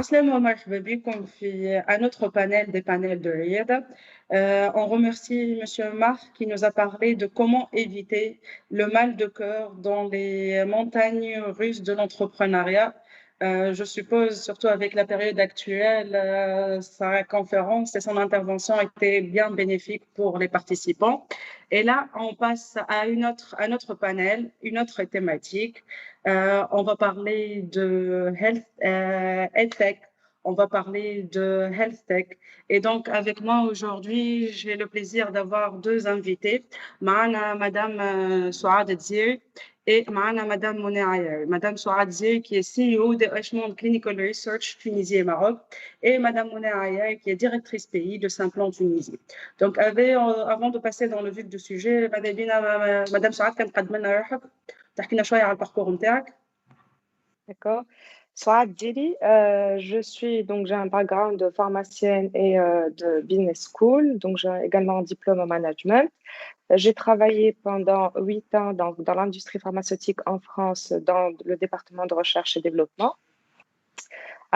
عسلامة ومرحبا بكم في un autre panel des panels de Riyad. On remercie Monsieur Marc qui nous a parlé de comment éviter le mal de cœur dans les montagnes russes de l'entrepreneuriat. Je suppose, surtout avec la période actuelle, sa conférence et son intervention étaient bien bénéfiques pour les participants. Et là, on passe à un autre panel, une autre thématique. On va parler de health tech, on va parler de health tech. Et donc, avec moi aujourd'hui, j'ai le plaisir d'avoir deux invités. Maana Madame Souad Dzir et Maana Madame Mouna Ayer. Madame Souad Dzir qui est CEO de Richmond Clinical Research Tunisie et Maroc et Madame Mouna Ayer qui est directrice pays de Simplon Tunisie. Donc, avant de passer dans le vif du sujet, Madame Souad, كان قد منا روحك تحكي لنا شوية على البارcours نتاعك. D'accord. Souad Dili, j'ai un background de pharmacienne et de business school, donc j'ai également un diplôme en management. J'ai travaillé pendant 8 ans dans l'industrie pharmaceutique en France, dans le département de recherche et développement.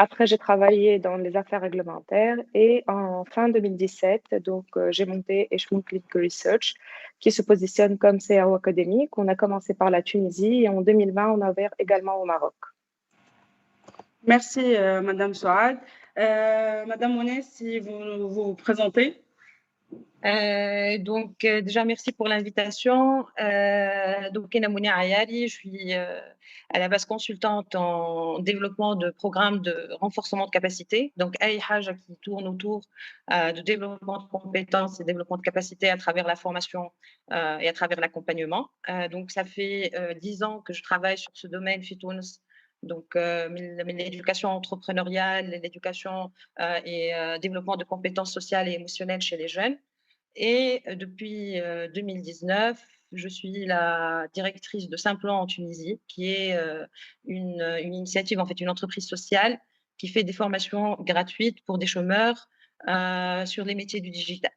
Après, j'ai travaillé dans les affaires réglementaires et en fin 2017, j'ai monté Richmond Clinical Research, qui se positionne comme CRO académique. On a commencé par la Tunisie et en 2020, on a ouvert également au Maroc. Merci, Madame Souad. Madame Monet, si vous vous présentez. Déjà, merci pour l'invitation. Kena Mounia Ayali, je suis à la base consultante en développement de programmes de renforcement de capacité. Donc, AIHAJ qui tourne autour de développement de compétences et développement de capacité à travers la formation et à travers l'accompagnement. Donc, ça fait 10 ans que je travaille sur ce domaine, Fitouns. Donc, l'éducation entrepreneuriale, l'éducation et développement de compétences sociales et émotionnelles chez les jeunes. Et depuis 2019, je suis la directrice de Simplon en Tunisie, qui est une initiative, en fait, une entreprise sociale qui fait des formations gratuites pour des chômeurs sur les métiers du digital.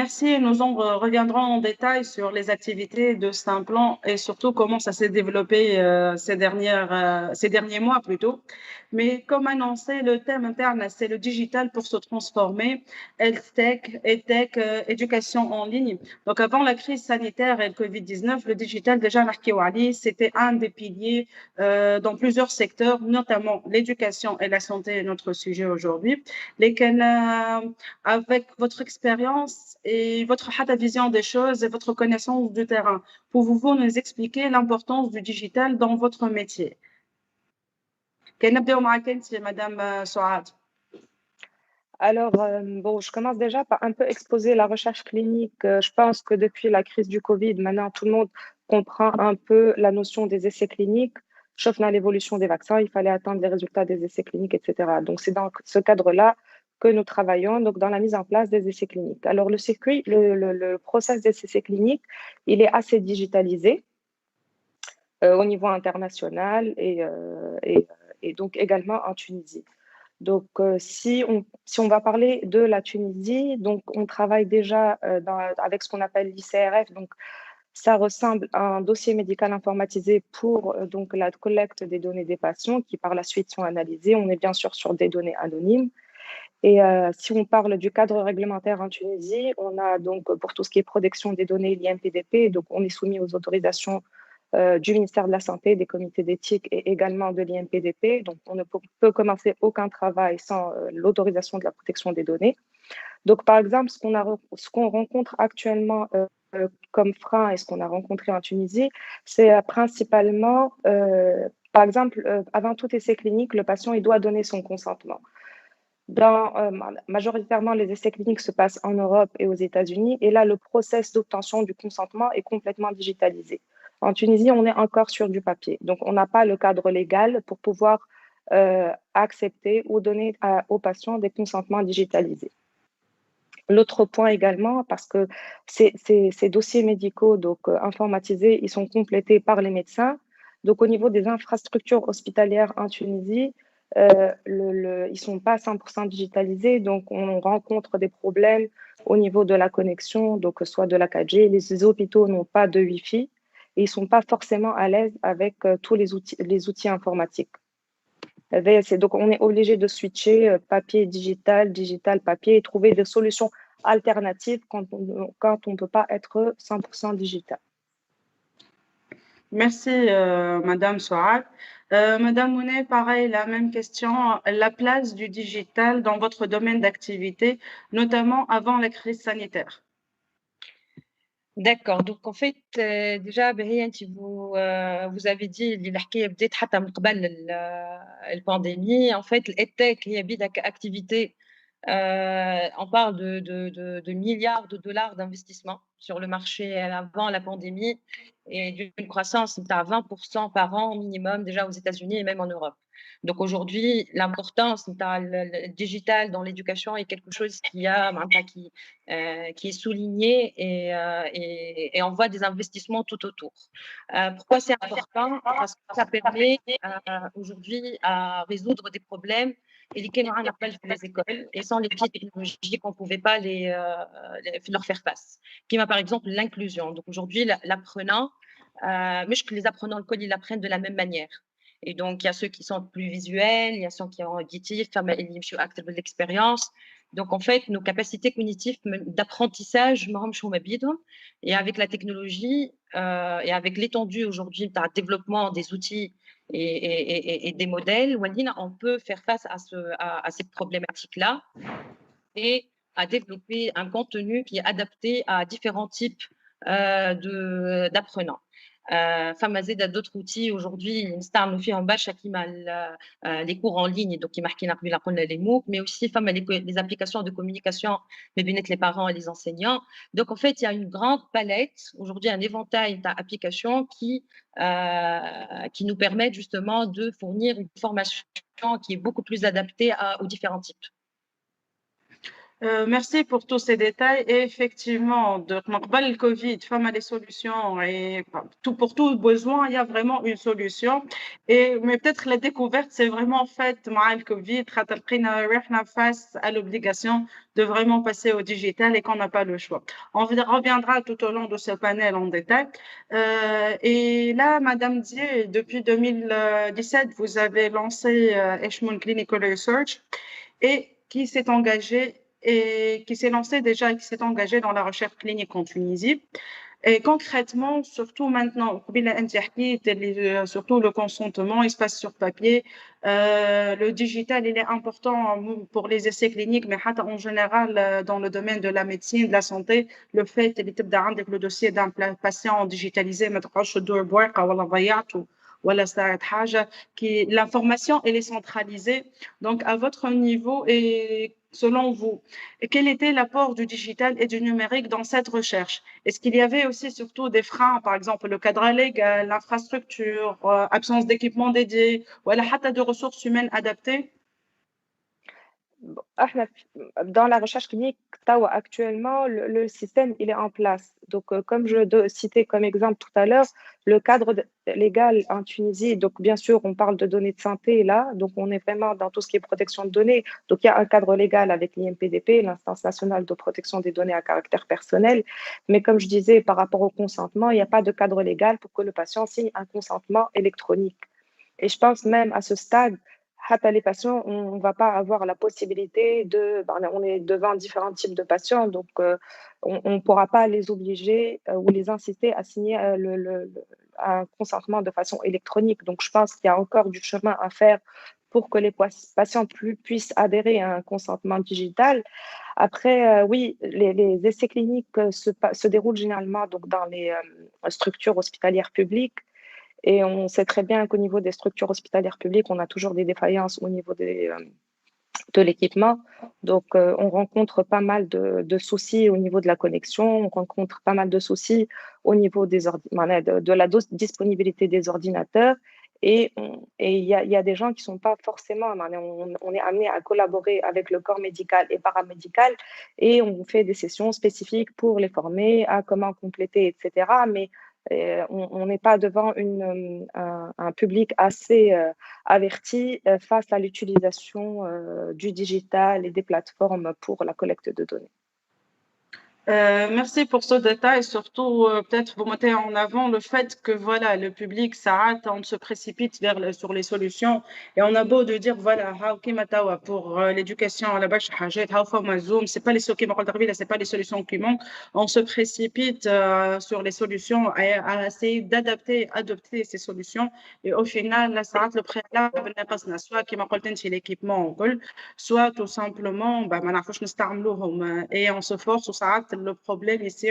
Merci. Nous reviendrons en détail sur les activités de Simplon et surtout comment ça s'est développé ces derniers mois plutôt. Mais comme annoncé, le thème interne, c'est le digital pour se transformer, health tech, EdTech, éducation en ligne. Donc, avant la crise sanitaire et le Covid-19, le digital, déjà, c'était un des piliers dans plusieurs secteurs, notamment l'éducation et la santé est notre sujet aujourd'hui, lesquels, avec votre expérience et votre vision des choses et votre connaissance du terrain, pouvez-vous nous expliquer l'importance du digital dans votre métier? كنبداو معك انت Madame Souad. Alors, je commence déjà par un peu exposer la recherche clinique. Je pense que depuis la crise du Covid, maintenant, tout le monde comprend un peu la notion des essais cliniques. Sauf dans l'évolution des vaccins, il fallait attendre les résultats des essais cliniques, etc. Donc, c'est dans ce cadre-là que nous travaillons, donc dans la mise en place des essais cliniques. Alors, le process des essais cliniques, il est assez digitalisé au niveau international et donc également en Tunisie. Donc, si on va parler de la Tunisie, donc on travaille déjà avec ce qu'on appelle l'ICRF. Donc, ça ressemble à un dossier médical informatisé pour donc la collecte des données des patients qui par la suite sont analysées. On est bien sûr sur des données anonymes. Et si on parle du cadre réglementaire en Tunisie, on a donc pour tout ce qui est protection des données, l'IMPDP, donc on est soumis aux autorisations du ministère de la Santé, des comités d'éthique et également de l'IMPDP. Donc, on ne peut commencer aucun travail sans l'autorisation de la protection des données. Donc, par exemple, ce qu'on rencontre actuellement comme frein et ce qu'on a rencontré en Tunisie, c'est principalement, par exemple, avant tout essai clinique, le patient il doit donner son consentement. Majoritairement, les essais cliniques se passent en Europe et aux États-Unis. Et là, le process d'obtention du consentement est complètement digitalisé. En Tunisie, on est encore sur du papier. Donc, on n'a pas le cadre légal pour pouvoir accepter ou donner aux patients des consentements digitalisés. L'autre point également, parce que ces dossiers médicaux informatisés, ils sont complétés par les médecins. Donc, au niveau des infrastructures hospitalières en Tunisie, ils ne sont pas 100% digitalisés. Donc, on rencontre des problèmes au niveau de la connexion, donc soit de la 4G. Les hôpitaux n'ont pas de Wi-Fi. Et ils ne sont pas forcément à l'aise avec tous les outils informatiques. Donc, on est obligé de switcher papier, digital, digital, papier et trouver des solutions alternatives quand on ne peut pas être 100% digital. Merci, Madame Soad. Madame Mounet, pareil, la même question. La place du digital dans votre domaine d'activité, notamment avant la crise sanitaire. D'accord, donc en fait déjà Bahia انت vous avez dit اللي الحكايه بدات حتى من قبل البانديمي en fait التك هي بدك activité. On parle de milliards de dollars d'investissement sur le marché avant la pandémie et d'une croissance à 20% par an minimum déjà aux États-Unis et même en Europe. Donc aujourd'hui, l'importance le digital dans l'éducation est quelque chose qui est souligné et on voit des investissements tout autour. Pourquoi c'est important? Parce que ça permet aujourd'hui à résoudre des problèmes et lesquels on appelle les écoles et sans les pieds technologiques on ne pouvait pas leur faire face. Qui m'a par exemple l'inclusion. Donc aujourd'hui l'apprenant, mais que les apprenants ils apprennent de la même manière. Et donc il y a ceux qui sont plus visuels, il y a ceux qui ont auditif, acte de l'expérience. Donc en fait nos capacités cognitives d'apprentissage et avec la technologie et avec l'étendue aujourd'hui du développement des outils et des modèles, on peut faire face à cette problématique-là et à développer un contenu qui est adapté à différents types d'apprenants. Femme زاد d'autres outils aujourd'hui نستعملوا فيهم برشا كيما les cours en ligne donc كيما حكينا قبيله قلنا les MOOC mais aussi فما les applications de communication ما بين les parents et les enseignants. Donc en fait il y a une grande palette aujourd'hui, un éventail d'applications qui nous permettent justement de fournir une formation qui est beaucoup plus adaptée aux différents types. Merci pour tous ces détails. Et effectivement, de le Covid, femme a des solutions et pour tout besoin, il y a vraiment une solution. Mais peut-être la découverte, c'est vraiment faite avec le Covid, face à l'obligation de vraiment passer au digital et qu'on n'a pas le choix. On reviendra tout au long de ce panel en détail. Et là, Madame Dier, depuis 2017, vous avez lancé Eshmoun Clinical Research et qui s'est engagé et qui s'est lancé déjà et qui s'est engagé dans la recherche clinique en Tunisie. Et concrètement, surtout maintenant, surtout le consentement, il se passe sur papier. Le digital, il est important pour les essais cliniques, mais en général, dans le domaine de la médecine, de la santé, le fait que le dossier d'un patient digitalisé, l'information elle est centralisée. Donc à votre niveau et selon vous, quel était l'apport du digital et du numérique dans cette recherche? Est-ce qu'il y avait aussi surtout des freins, par exemple le cadre légal, l'infrastructure, absence d'équipement dédié, ou de ressources humaines adaptées? Dans la recherche clinique, actuellement, le système il est en place. Donc, comme je citais comme exemple tout à l'heure, le cadre légal en Tunisie, donc bien sûr, on parle de données de santé là, donc on est vraiment dans tout ce qui est protection de données. Donc, il y a un cadre légal avec l'IMPDP, l'Instance nationale de protection des données à caractère personnel. Mais comme je disais, par rapport au consentement, il n'y a pas de cadre légal pour que le patient signe un consentement électronique. Et je pense même à ce stade, les patients, on ne va pas avoir la possibilité on est devant différents types de patients, donc on ne pourra pas les obliger ou les inciter à signer un consentement de façon électronique. Donc je pense qu'il y a encore du chemin à faire pour que les patients puissent adhérer à un consentement digital. Après, oui, les essais cliniques se déroulent généralement donc, dans les structures hospitalières publiques. Et on sait très bien qu'au niveau des structures hospitalières publiques, on a toujours des défaillances au niveau de l'équipement. Donc, on rencontre pas mal de soucis au niveau de la connexion, on rencontre pas mal de soucis au niveau de la disponibilité des ordinateurs. Et il y a des gens qui ne sont pas forcément, on est amené à collaborer avec le corps médical et paramédical et on fait des sessions spécifiques pour les former à comment compléter, etc. Mais on n'est pas devant un public assez averti face à l'utilisation du digital et des plateformes pour la collecte de données. Merci pour ce détail. Surtout, peut-être vous mettez en avant le fait que voilà, le public, ça on se précipite sur les solutions. Et on a beau de dire, voilà, pour l'éducation à la base, Zoom, c'est pas les c'est pas les solutions qui manquent. On se précipite sur les solutions à essayer adopter ces solutions. Et au final, là, ça le préalable, soit qui m'a chez l'équipement, soit tout simplement, bah, ما نعرفوش نستعملوهم. Et on se force, ou ça, le problème ici,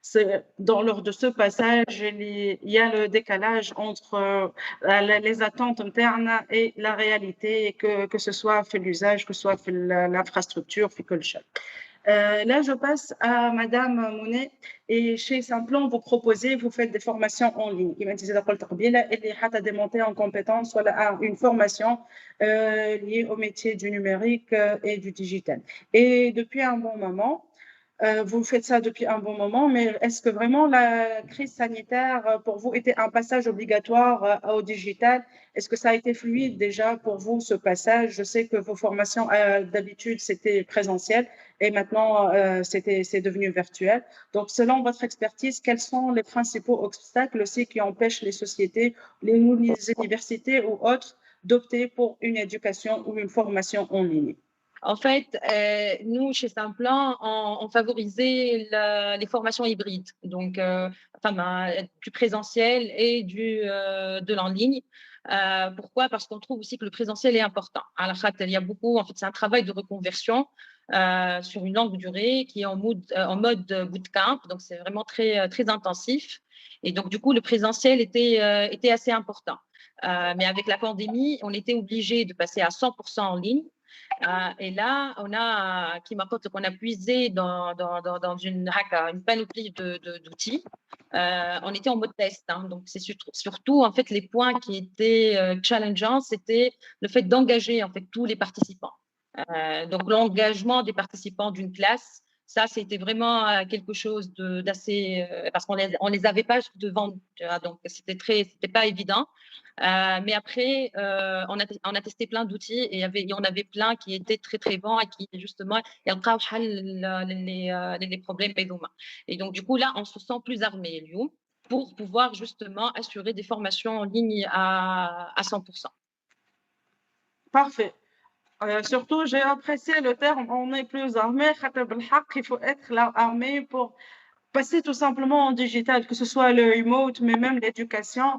c'est lors de ce passage, il y a le décalage entre les attentes internes et la réalité, que ce soit fait l'usage, que ce soit fait l'infrastructure, fait que le chat. Là, je passe à Madame Monet. Et chez Simplon, vous faites des formations en ligne. Il m'a dit de démonter en compétences, soit une formation liée au métier du numérique et du digital. Et depuis un bon moment, vous faites ça depuis un bon moment, mais est-ce que vraiment la crise sanitaire pour vous était un passage obligatoire au digital? Est-ce que ça a été fluide déjà pour vous ce passage? Je sais que vos formations d'habitude c'était présentiel et maintenant c'est devenu virtuel. Donc selon votre expertise, quels sont les principaux obstacles aussi qui empêchent les sociétés, les universités ou autres d'opter pour une éducation ou une formation en ligne? En fait, nous, chez Simplan, on favorisait les formations hybrides, donc du présentiel et de l'en ligne. Pourquoi? Parce qu'on trouve aussi que le présentiel est important. Alors, il y a beaucoup, en fait, c'est un travail de reconversion sur une longue durée qui est en mode bootcamp, donc c'est vraiment très, très intensif. Et donc, du coup, le présentiel était assez important. Mais avec la pandémie, on était obligé de passer à 100% en ligne. Et là, on a puisé dans une panoplie d'outils. On était en mode test, hein, donc c'est surtout en fait les points qui étaient challengeants, c'était le fait d'engager en fait tous les participants. Donc l'engagement des participants d'une classe, ça c'était vraiment quelque chose d'assez parce qu'on les avait pas devant, donc c'était pas évident. Mais après, on a testé plein d'outils et il y en avait plein qui étaient très très bons et qui justement يلقاو حل les problèmes هذوما. Et donc du coup là, on se sent plus armé اليوم pour pouvoir justement assurer des formations en ligne à 100%. Parfait. Surtout, j'ai apprécié le terme on est plus armé. Il faut être là armé pour passer tout simplement en digital, que ce soit le remote, mais même l'éducation.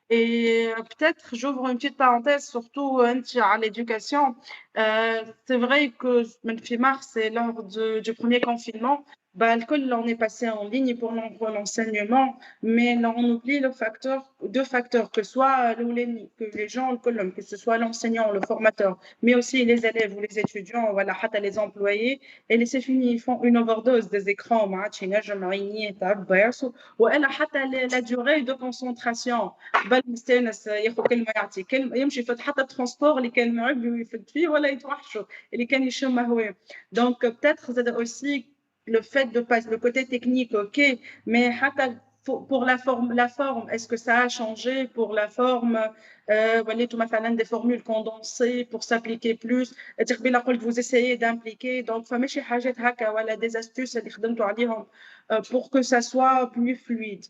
Et peut-être, j'ouvre une petite parenthèse, surtout à l'éducation. C'est vrai que depuis mars, c'est lors du premier confinement, bah, on est passé en ligne pour l'enseignement, mais on oublie deux facteurs, que soit que les gens, que ce soit l'enseignant, le formateur, mais aussi les élèves ou les étudiants, voilà, les employés. Et c'est fini, ils font une overdose des écrans, والا حتى la durée de concentration بل مستانس ياخذ كلمه يعطي كلمه يمشي في حتى الترونسبور اللي كان معبي ويفد فيه ولا يتوحشوا اللي كان يشم هواه. Donc peut-être c'est aussi le fait de passer le côté technique, ok, mais pour la forme, est-ce que ça a changé pour la forme? Des formules condensées pour s'appliquer plus. Vous essayez d'impliquer, donc des astuces pour que ça soit plus fluide.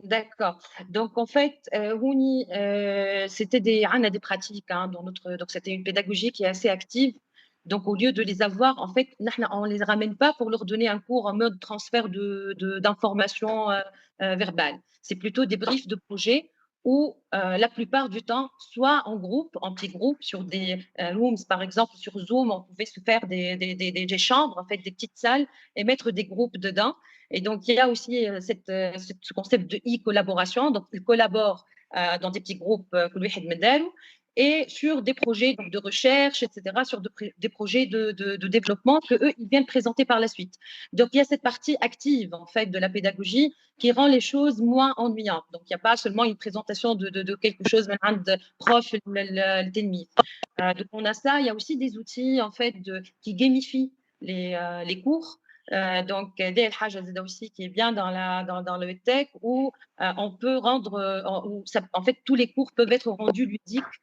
D'accord. Donc en fait, Rouni, c'était des pratiques hein, donc c'était une pédagogie qui est assez active. Donc au lieu de les avoir, en fait, on les ramène pas pour leur donner un cours en mode transfert d'informations verbales. C'est plutôt des briefs de projet où la plupart du temps, soit en groupe, en petits groupes, sur des rooms, par exemple, sur Zoom, on pouvait se faire des chambres, en fait, des petites salles et mettre des groupes dedans. Et donc, il y a aussi ce concept de e-collaboration. Donc, ils collaborent dans des petits groupes et sur des projets donc, de recherche, etc., sur des projets de développement qu'eux, ils viennent présenter par la suite. Donc, il y a cette partie active, en fait, de la pédagogie qui rend les choses moins ennuyantes. Donc, il n'y a pas seulement une présentation de quelque chose, de prof, donc, on a ça. Il y a aussi des outils, en fait, qui gamifient les cours. Donc, دي الحاجة زادة aussi qui est bien dans le tech où on peut rendre, en fait tous les cours peuvent être rendus ludiques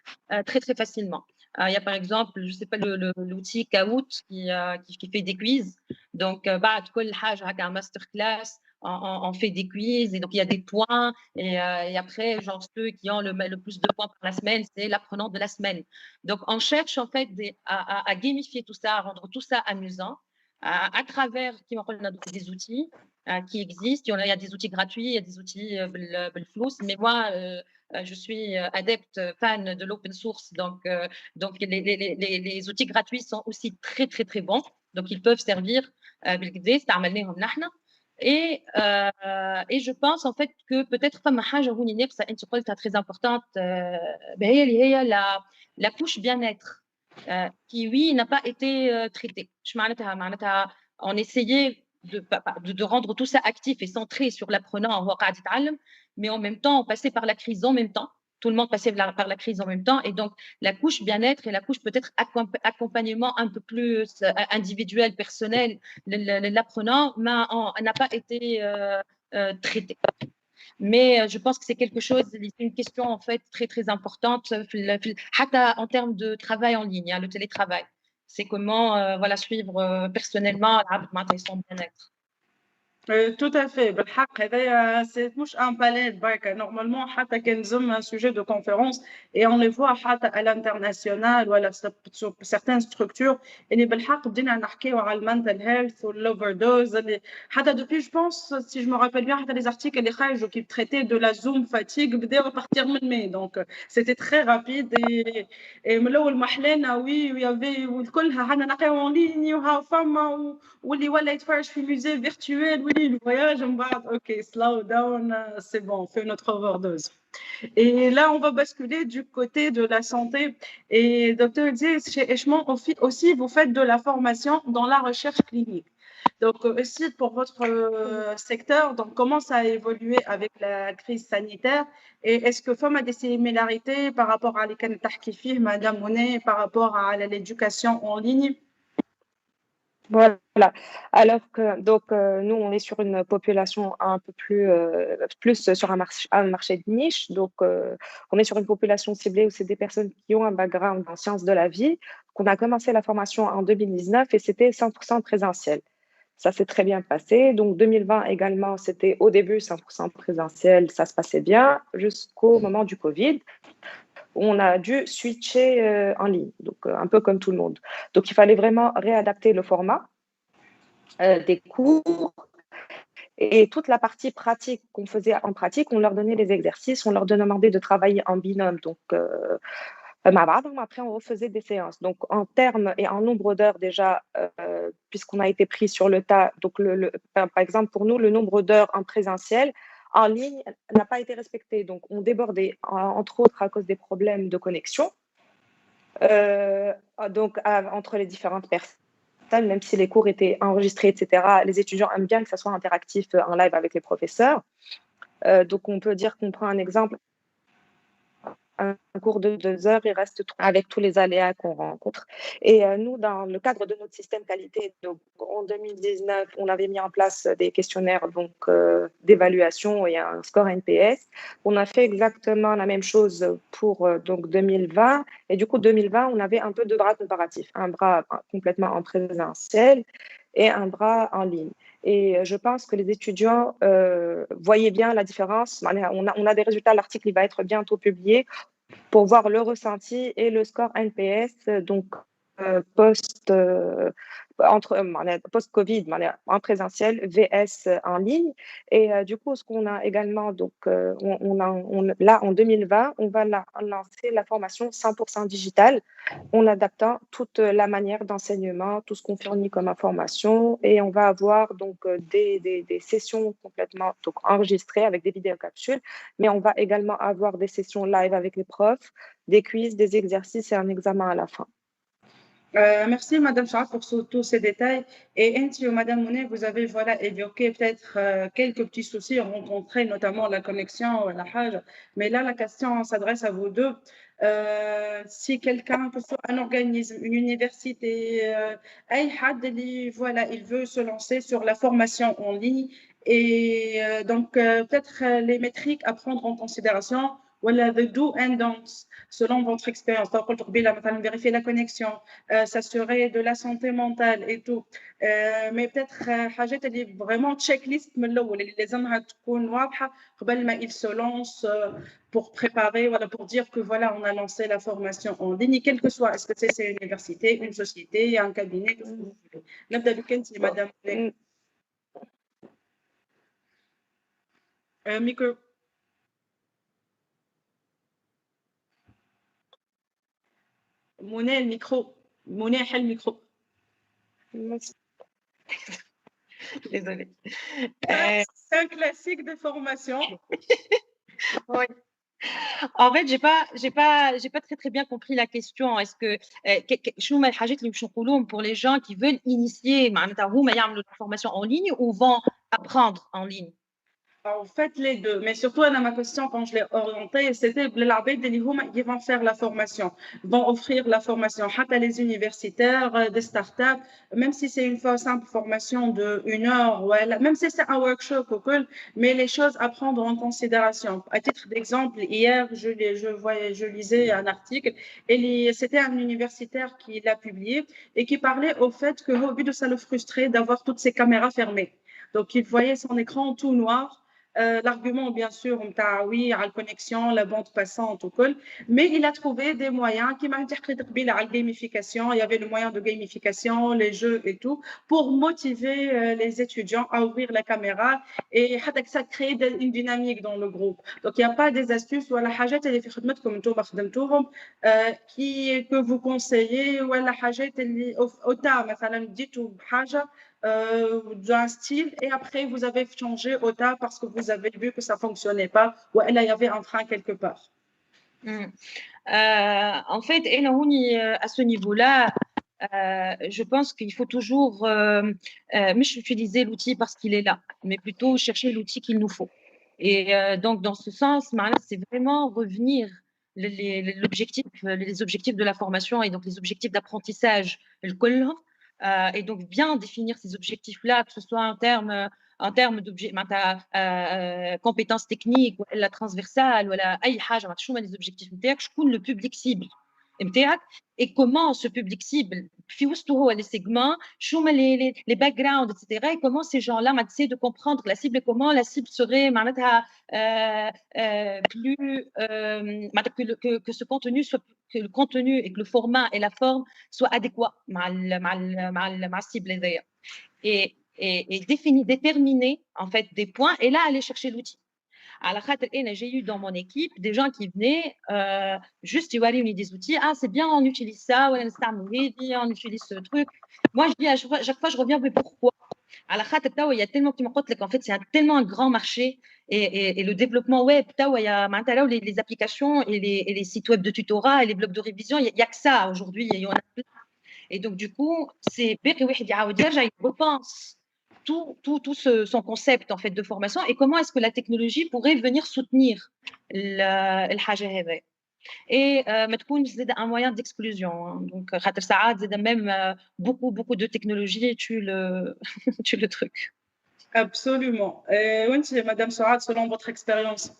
très très facilement. Il y a par exemple, je sais pas, l'outil Kahoot qui fait des quiz. Donc, بعد كل حاجة هكا un masterclass, on fait des quiz et donc il y a des points et après, genre ceux qui ont le plus de points par la semaine, c'est l'apprenant de la semaine. Donc, on cherche en fait à gamifier tout ça, à rendre tout ça amusant à travers des outils qui existent. Il y a des outils gratuits, il y a des outils بالفلوس, mais moi, je suis adepte, fan de l'open source, donc les outils gratuits sont aussi très très très bons, donc ils peuvent servir بالكدا استعملناهم نحن. Et je pense en fait que peut-être فما حاجة هوني ناقصة أنت قلتها très importante هي اللي هي la couche bien-être qui oui n'a pas été traitée. معناتها on essayait de rendre tout ça actif et centré sur l'apprenant هو قاعد يتعلم, mais en même temps on passait par la crise en même temps. Tout le monde passait par la crise en même temps. Et donc, la couche bien-être et la couche peut-être accompagnement un peu plus individuel, personnel, l'apprenant n'a pas été traité. Mais je pense que c'est quelque chose, c'est une question en fait très très importante en termes de travail en ligne, le télétravail. C'est comment voilà, suivre personnellement son bien-être. Tout à fait. بالحق هذايا c'est مش un panel برك. Normalement حتى كان نزم un sujet de conférence et on les voit حتى à l'international ولا sur certaines structures اللي بالحق بدينا نحكيو على mental health والoverdose اللي حتى depuis je pense si je me rappelle bien حتى les articles اللي خرجوا qui traitaient de la zoom fatigue بداو à partir من mai, donc c'était très rapide et من الاول ما حلانا وي ويافي والكلها حنا نحكيو en ligne وها فما واللي ولا يتفرج في musée virtuel واللي le voyage on va ok slow down, c'est bon, on fait notre overdose. Et là on va basculer du côté de la santé et docteur Dié, chez Echemont aussi vous faites de la formation dans la recherche clinique. Donc aussi pour votre secteur, donc comment ça a évolué avec la crise sanitaire et est-ce que FOM a des similarités par rapport à les tahkifih Madame Monet par rapport à l'éducation en ligne? Voilà. Alors que donc nous on est sur une population un peu plus sur un marché de niche. Donc on est sur une population ciblée où c'est des personnes qui ont un background en sciences de la vie. On a commencé la formation en 2019 et c'était 100% présentiel. Ça s'est très bien passé. Donc 2020 également, c'était au début 100% présentiel, ça se passait bien jusqu'au moment du Covid. On a dû switcher en ligne, donc un peu comme tout le monde. Donc, il fallait vraiment réadapter le format des cours et toute la partie pratique qu'on faisait en pratique, on leur donnait les exercices, on leur demandait de travailler en binôme. Donc, après, on refaisait des séances. Donc, en termes et en nombre d'heures déjà, puisqu'on a été pris sur le tas, donc par exemple, pour nous, le nombre d'heures en présentiel, en ligne n'a pas été respecté. Donc, on débordait, entre autres, à cause des problèmes de connexion entre les différentes personnes, même si les cours étaient enregistrés, etc. Les étudiants aiment bien que ça soit interactif en live avec les professeurs. Donc, on peut dire qu'on prend un exemple. Un cours de 2 heures, il reste avec tous les aléas qu'on rencontre. Et nous, dans le cadre de notre système qualité, donc en 2019, on avait mis en place des questionnaires d'évaluation et un score NPS. On a fait exactement la même chose pour donc 2020. Et du coup, 2020, on avait un peu deux bras comparatifs, un bras complètement en présentiel et un bras en ligne. Et je pense que les étudiants voyaient bien la différence. On a des résultats, l'article il va être bientôt publié pour voir le ressenti et le score NPS, donc post-Covid, en présentiel, VS en ligne. Et du coup, ce qu'on a également, donc là en 2020, on va lancer la formation 100% digitale en adaptant toute la manière d'enseignement, tout ce qu'on fournit comme information. Et on va avoir donc des sessions complètement donc, enregistrées avec des vidéocapsules, mais on va également avoir des sessions live avec les profs, des quiz, des exercices et un examen à la fin. Merci Madame Charles pour tous ces détails. Et ainsi, Madame Monet, vous avez voilà, évoqué peut-être quelques petits soucis rencontrés, notamment la connexion, la page. Mais là, la question s'adresse à vous deux. Si quelqu'un, que ce soit un organisme, une université, voilà, il veut se lancer sur la formation en ligne et donc peut-être les métriques à prendre en considération Voilà, the do and don'ts, selon votre expérience. Donc, vérifier la connexion, s'assurer de la santé mentale et tout. Mais peut-être حاجات اللي vraiment checklist من الأول اللي لازمها تكون واضحة قبل ما il se lance pour préparer, voilà, pour dire que voilà, on a lancé la formation en ligne, quel que soit, est-ce que c'est une université, une société, un cabinet, tout ce que vous voulez. نبدأ بك أنت مدام micro. منى الميكرو منى حل الميكرو. Désolée. C'est un classique de formation. Oui. En fait, j'ai pas très bien compris la question. Est-ce que شنو هما الحاجات اللي باش نقولوهم pour les gens qui veulent initier معناتها هما يعملوا la formation en ligne ou vont apprendre en ligne? En fait, les deux. Mais surtout, ma question, quand je l'ai orientée, c'était ils vont faire la formation, vont offrir la formation à les universitaires, des startups, même si c'est une simple formation de 1 heure, même si c'est un workshop ou quoi, mais les choses à prendre en considération. À titre d'exemple, hier, je lisais un article et c'était un universitaire qui l'a publié et qui parlait au fait que au but de ça le frustrait d'avoir toutes ses caméras fermées. Donc, il voyait son écran tout noir. L'argument, bien sûr, oui, à la connexion, la bande passante ou quoi, mais il a trouvé des moyens qui m'ont dit à la gamification. Il y avait le moyen de gamification, les jeux et tout, pour motiver les étudiants à ouvrir la caméra et ça crée une dynamique dans le groupe. Donc, il n'y a pas des astuces ou la حاجات اللي في خدمتكم انتم خدمتوهم que vous conseillez ou la حاجات اللي أوتا مثلا ديتوا بحاجة d'un style et après vous avez changé au tas parce que vous avez vu que ça fonctionnait pas ou il y avait un frein quelque part. En fait, à ce niveau-là, je pense qu'il faut toujours utiliser l'outil parce qu'il est là, mais plutôt chercher l'outil qu'il nous faut. Et donc, dans ce sens, c'est vraiment revenir les objectifs de la formation et donc les objectifs d'apprentissage, et donc bien définir ces objectifs-là, que ce soit en termes compétences techniques ou la transversale ou les objectifs le public cible et comment ce public cible les segments, les backgrounds, etc. Et comment ces gens-là essaient de comprendre la cible et comment la cible serait plus que ce contenu soit que le contenu et que le format et la forme soient adéquats à cible et déterminer en fait des points et là aller chercher l'outil. À la khater, j'ai eu dans mon équipe des gens qui venaient juste des outils. Ah, c'est bien, on utilise ça, on utilise ce truc. Moi, je dis à chaque fois, je reviens, mais pourquoi? À la khater, il y a tellement qui me en fait, c'est tellement un grand marché et le développement web, il y a les applications et les sites web de tutorat et les blogs de révision, il y a que ça aujourd'hui. Il y en a plein. Et donc, du coup, c'est je repense tout son concept en fait de formation et comment est-ce que la technologie pourrait venir soutenir le et un moyen d'exclusion. Donc, même beaucoup de technologies tue le truc. Absolument. Oui, Madame Sourad, selon votre expérience.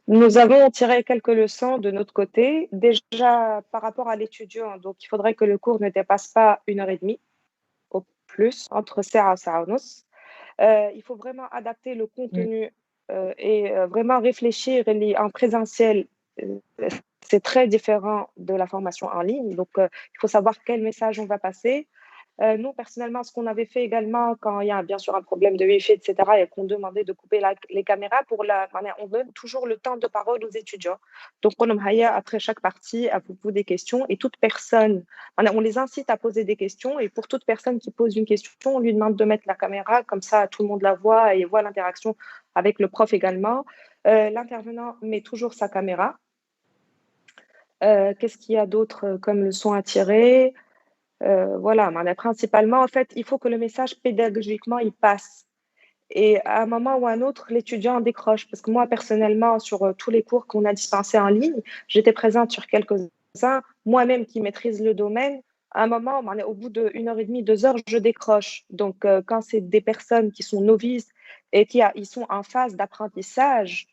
Nous avons tiré quelques leçons de notre côté. Déjà, par rapport à l'étudiant, donc il faudrait que le cours ne dépasse pas 1 heure et demie au plus, entre Saa et Saa. Il faut vraiment adapter le contenu et vraiment réfléchir. En présentiel, c'est très différent de la formation en ligne. Donc, il faut savoir quel message on va passer. Nous, personnellement, ce qu'on avait fait également quand il y a bien sûr un problème de Wi-Fi, etc., et qu'on demandait de couper les caméras, on donne toujours le temps de parole aux étudiants. Donc, après chaque partie, à vous des questions et toute personne, on les incite à poser des questions et pour toute personne qui pose une question, on lui demande de mettre la caméra, comme ça tout le monde la voit et voit l'interaction avec le prof également. L'intervenant met toujours sa caméra. Qu'est-ce qu'il y a d'autre comme leçon à tirer? Voilà, principalement, en fait, il faut que le message pédagogiquement, il passe. Et à un moment ou à un autre, l'étudiant décroche. Parce que moi, personnellement, sur tous les cours qu'on a dispensés en ligne, j'étais présente sur quelques-uns. Moi-même qui maîtrise le domaine, à un moment, au bout de 1 heure et demie, 2 heures, je décroche. Donc, quand c'est des personnes qui sont novices et ils sont en phase d'apprentissage,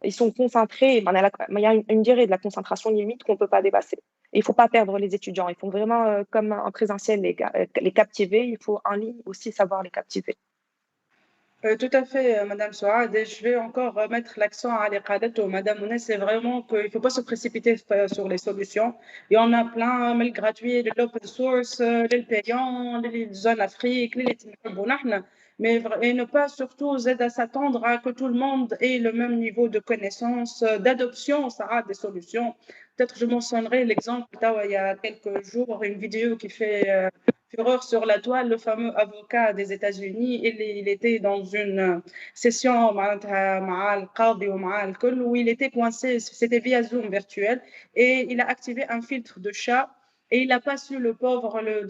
Ils sont concentrés, il y a une durée de la concentration limite qu'on ne peut pas dépasser. Il ne faut pas perdre les étudiants. Il faut vraiment, comme en présentiel, les captiver. Il faut en ligne aussi savoir les captiver. Tout à fait, Madame Souad. Et je vais encore mettre l'accent à l'Iqadat au Madame Mouna, c'est vraiment qu'il ne faut pas se précipiter sur les solutions. Il y en a plein, mais le gratuit, l'open source, le payant, les zones Afrique, les mais et ne pas surtout aider à s'attendre à que tout le monde ait le même niveau de connaissance, d'adoption, ça a des solutions. Peut-être je mentionnerai l'exemple, il y a quelques jours, une vidéo qui fait fureur sur la toile, le fameux avocat des États-Unis. Il était dans une session où il était coincé, c'était via Zoom virtuel, et il a activé un filtre de chat. Et il n'a pas su, le pauvre, le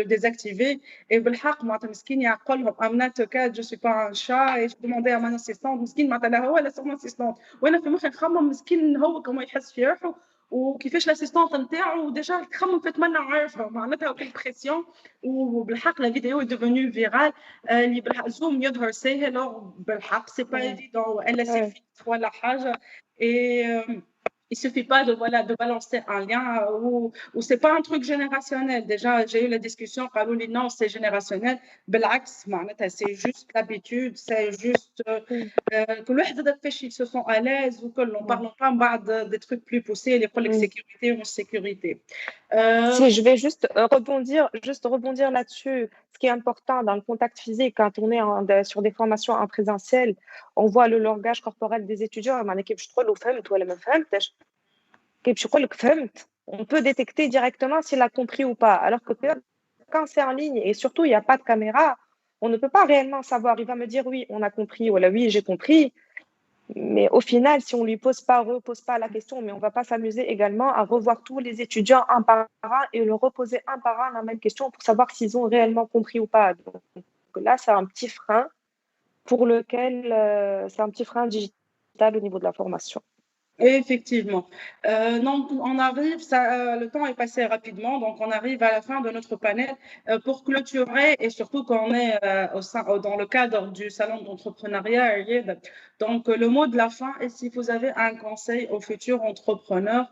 désactiver. Et بالحق معناتها مسكين يعقل لهم I'm not a cat, je suis pas un chat. Et je demandais à mon assistante مسكين معناتها هو ولا son assistante. وانا في مخي نخمم مسكين هو كما يحس في روحه وكيفاش لاسيستونت نتاعو ديجا تخمم في تمنى عارفها معناتها وكل بريسيون. وبالحق لا فيديو ديفوني فيرال اللي بالحق زوم يظهر ساهل بالحق سي با ايفيدون والا سي فيلتر ولا حاجه. Et il suffit pas de voilà de balancer un lien ou c'est pas un truc générationnel. Déjà j'ai eu la discussion قالوا لي non c'est générationnel. بالعكس معناتها c'est juste l'habitude, c'est juste كل واحد زاد كيفاش ils se sont à l'aise وكل on parle pas بعد des trucs plus poussés اللي يقول لك sécurité ou sécurité. Si je vais juste rebondir là-dessus, ce qui est important dans le contact physique, quand on est sur des formations en présentiel, on voit le langage corporel des étudiants. On peut détecter directement s'il a compris ou pas. Alors que quand c'est en ligne et surtout il n'y a pas de caméra, on ne peut pas réellement savoir. Il va me dire oui, on a compris, ou là, oui, j'ai compris. Mais au final, si on ne lui repose pas la question, mais on ne va pas s'amuser également à revoir tous les étudiants un par un et leur reposer un par un la même question pour savoir s'ils ont réellement compris ou pas. Donc là, c'est un petit frein c'est un petit frein digital au niveau de la formation. Effectivement. Donc, on arrive, le temps est passé rapidement, donc on arrive à la fin de notre panel. Pour clôturer, et surtout quand on est dans le cadre du salon d'entrepreneuriat, donc le mot de la fin est si vous avez un conseil aux futurs entrepreneurs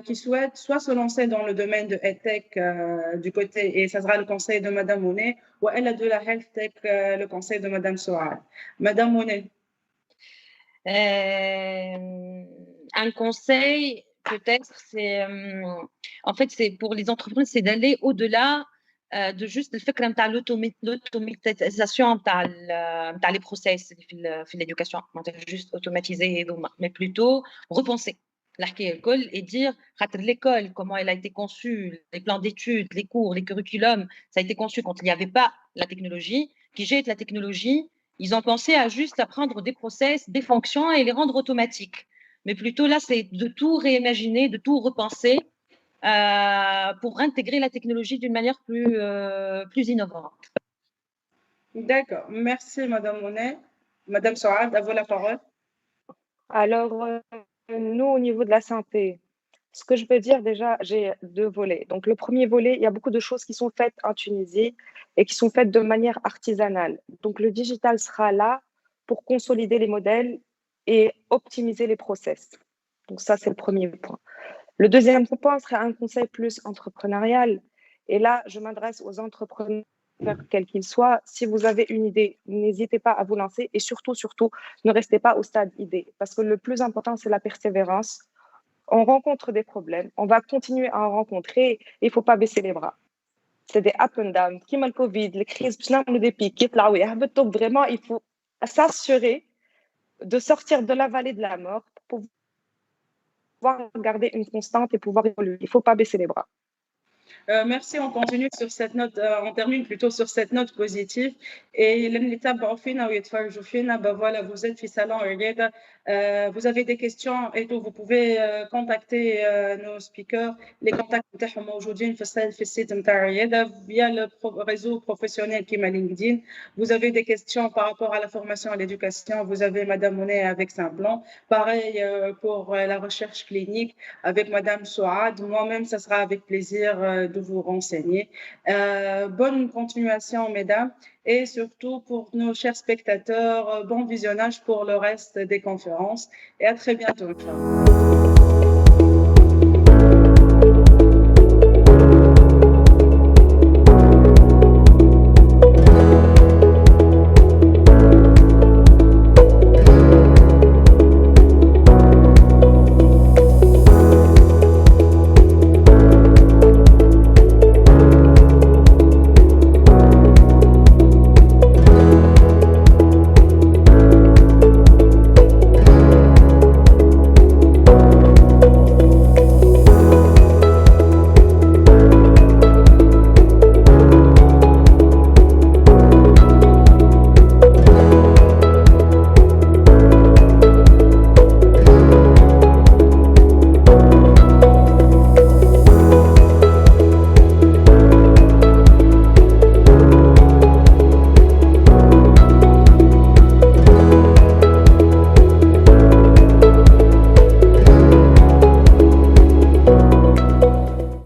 qui souhaitent soit se lancer dans le domaine de EdTech du côté, et ça sera le conseil de Madame Monet, ou elle a de la Health Tech, le conseil de Madame Souad. Madame Monet. Un conseil, peut-être, c'est en fait, c'est pour les entreprises, c'est d'aller au-delà de juste le fait que l'automatisation de les process في l'éducation, juste automatiser, mais plutôt repenser l'école et dire l'école, comment elle a été conçue, les plans d'études, les cours, les curriculums, ça a été conçu quand il n'y avait pas la technologie, qui jette la technologie. Ils ont pensé à juste apprendre des process, des fonctions et les rendre automatiques. Mais plutôt là, c'est de tout réimaginer, de tout repenser pour intégrer la technologie d'une manière plus innovante. D'accord. Merci, Madame Monet. Madame Souad, à vous la parole. Alors, nous, au niveau de la santé, ce que je peux dire déjà, j'ai deux volets. Donc, le premier volet, il y a beaucoup de choses qui sont faites en Tunisie et qui sont faites de manière artisanale. Donc, le digital sera là pour consolider les modèles et optimiser les process. Donc, ça, c'est le premier point. Le deuxième point serait un conseil plus entrepreneurial. Et là, je m'adresse aux entrepreneurs, quels qu'ils soient. Si vous avez une idée, n'hésitez pas à vous lancer et surtout, ne restez pas au stade idée. Parce que le plus important, c'est la persévérance. On rencontre des problèmes, on va continuer à en rencontrer et il ne faut pas baisser les bras. C'est des up and down. Comme le Covid, les crises, des pics, vraiment, il faut s'assurer de sortir de la vallée de la mort pour pouvoir garder une constante et pouvoir évoluer. Il ne faut pas baisser les bras. Merci, on continue sur cette note, on termine plutôt sur cette note positive. Et voilà, vous êtes في salon Riyad. Vous avez des questions et tout, vous pouvez contacter nos speakers. Les contacts نتاعهم موجودين في السيت نتاع Riyad via le réseau professionnel qui est LinkedIn. Vous avez des questions par rapport à la formation et l'éducation, vous avez Madame Monet avec Saint-Blanc. Pareil pour la recherche clinique avec Madame Souad. Moi-même, ça sera avec plaisir de vous renseigner. Bonne continuation, mesdames, et surtout pour nos chers spectateurs, bon visionnage pour le reste des conférences et à très bientôt. Inch'Allah.